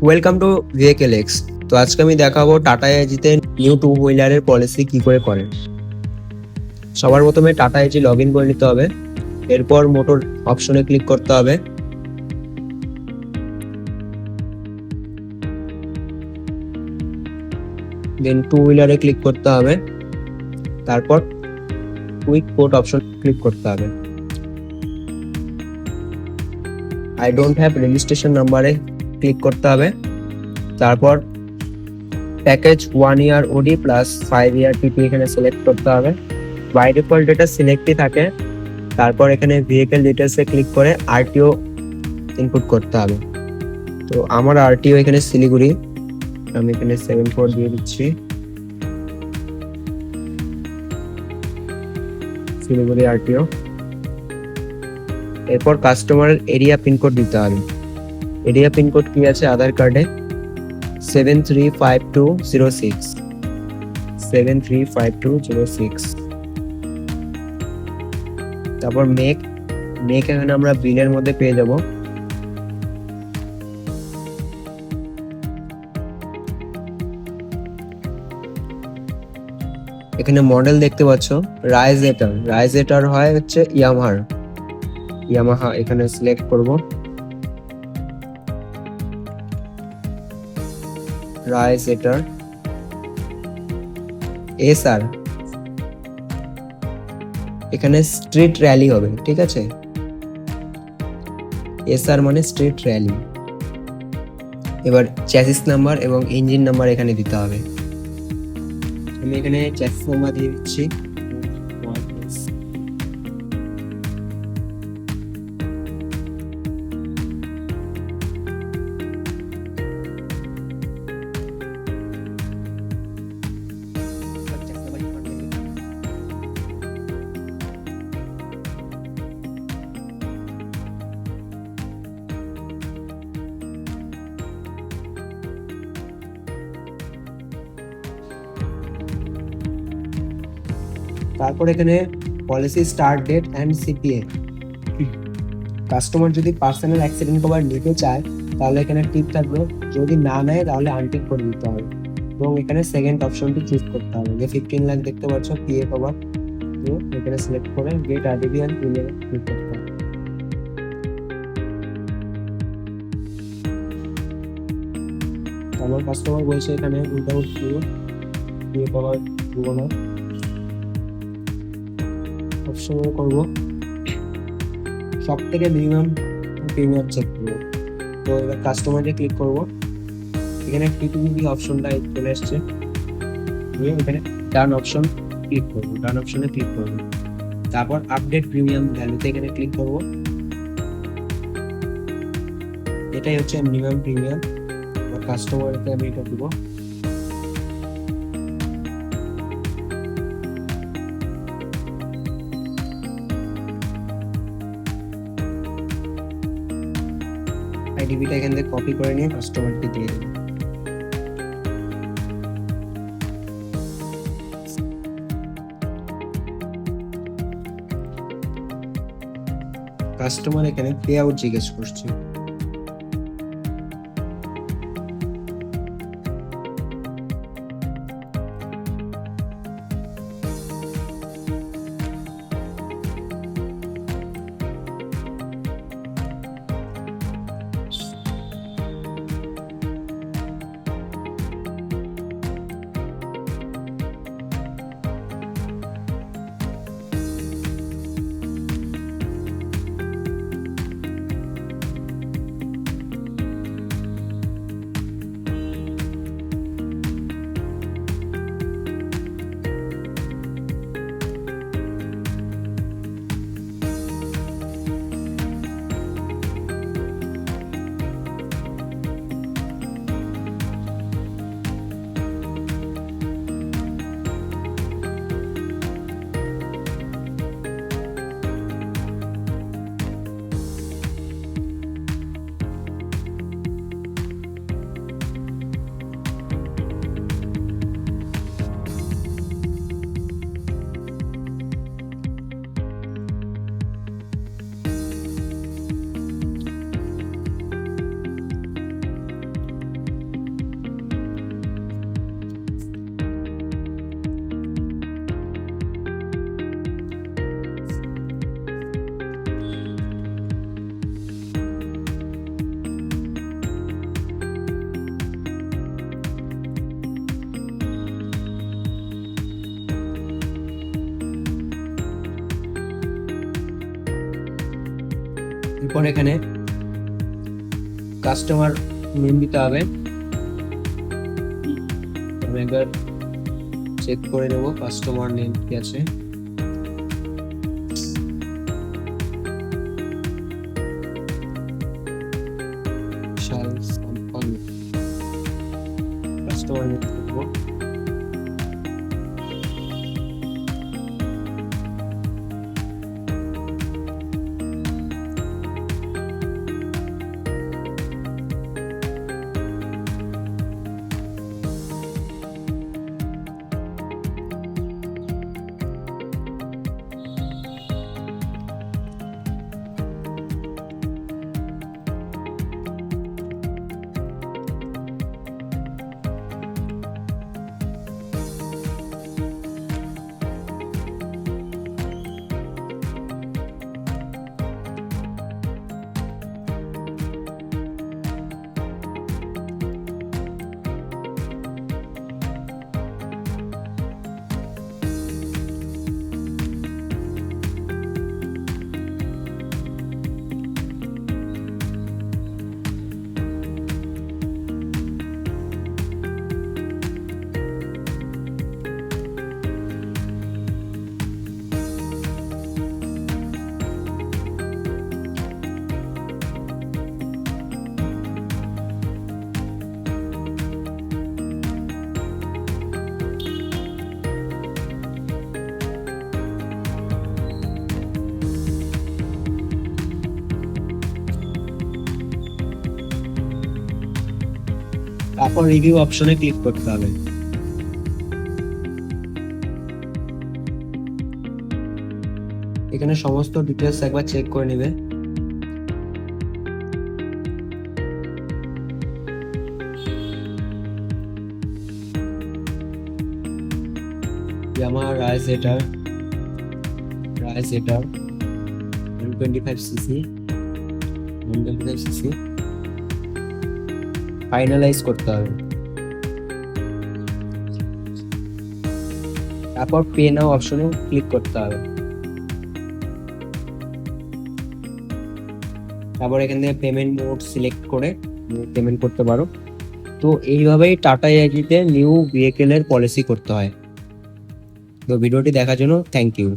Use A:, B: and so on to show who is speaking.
A: Welcome to ভিএকেল x. তো আজকে আমি দেখাবো টাটা এজিতে নিউ টু হুইলারের পলিসি কি করে করে। সবার প্রথমে টাটা এজি লগ ইন করে নিতে হবে। এরপর মোটর অপশনে ক্লিক করতে হবে। দেন টু হুইলারে ক্লিক করতে হবে। তারপর কুইক কোড অপশন ক্লিক করতে হবে। আই ডোন্ট হ্যাভ রেজিস্ট্রেশন নাম্বারে ক্লিক করতে হবে। তারপর প্যাকেজ 1 ইয়ার ওডি প্লাস 5 ইয়ার টিপি এখানে সিলেক্ট করতে হবে। বাই ডিফল্ট এটা সিলেক্টই থাকে। তারপর এখানে ভেহিকেল ডিটেলসে ক্লিক করে আরটিও ইনপুট করতে হবে। তো আমার আরটিও এখানে শিলিগুড়ি, আমি এখানে 74 দিয়ে দিচ্ছি, শিলিগুড়ি আরটিও। এরপর কাস্টমারের এরিয়া পিনকোড দিতে হবে। এরিয়া পিনকোড কি আছে আধার কার্ডে 735206, 735206। তারপর মেক এখানে আমরা বিলের মধ্যে পেয়ে যাব। এখানে মডেল দেখতে পাচ্ছ রাইজেটার হয় হচ্ছে ইয়ামাহা এখানে সিলেক্ট করব। রাইজেটার এসআর এখানে স্ট্রিট র্যালি হবে, ঠিক আছে। এসআর মানে স্ট্রিট র্যালি। এবার চ্যাসিস নাম্বার এবং ইঞ্জিন নাম্বার এখানে দিতে হবে। আমি এখানে চ্যাসিস নাম্বার দিয়ে দিচ্ছি। তারপর এখানে policy start date and CPA. Customer যদি পার্সোনাল অ্যাক্সিডেন্ট কভার নিতে চায় তাহলে এখানে টিক থাকবে, যদি না নেয় তাহলে আনটিক করে দিতে হবে এবং এখানে সেকেন্ড অপশনটি চুজ করতে হবে। যে 15 লাখ দেখতে পাচ্ছ পিএ কভার, তো এখানে সিলেক্ট করে get RDB and premium click করতে হবে। আমার কাস্টমার বলছে এখানে উইদাউট পিএ কভার দিব না, অপশনে করবো সব থেকে মিনিমাম প্রিমিয়াম চেক করবো। তো এবার কাস্টমারে ক্লিক করবো। এখানে টিটিভি অপশনটা চলে আসছে, এখানে ডান অপশন ক্লিক করবো, ডান অপশনে ক্লিক করবো। তারপর আপডেট প্রিমিয়াম ভ্যালুতে এখানে ক্লিক করবো। এটাই হচ্ছে মিনিমাম প্রিমিয়াম। কাস্টমারকে আমি এটা দিব। আইডিবিটা এখান থেকে কপি করে নিয়ে কাস্টমারকে দিয়ে দেব। কাস্টমার এখানে পে আউট জিজ্ঞেস করছে। তারপর এখানে কাস্টমার নেম দিতে হবে। আমি একবার চেক করে নেব কাস্টমার নেম কি আছে। কাস্টমার নেম দেবো। তারপর রিভিউ অপশনে ক্লিক করতে হবে। এখানে সমস্ত ডিটেলস একবার চেক করে নেবে। আমার রাইস এটার 125cc ফাইনালাইজ করতে হবে। তারপর পে নাও অপশনে ক্লিক করতে হবে। তারপর এখান থেকে পেমেন্ট মোড সিলেক্ট করে পেমেন্ট করতে পারো। তো এইভাবেই টাটা এআইজিতে নিউ ভেহিকেলের পলিসি করতে হয়। তো ভিডিওটি দেখার জন্য থ্যাংক ইউ।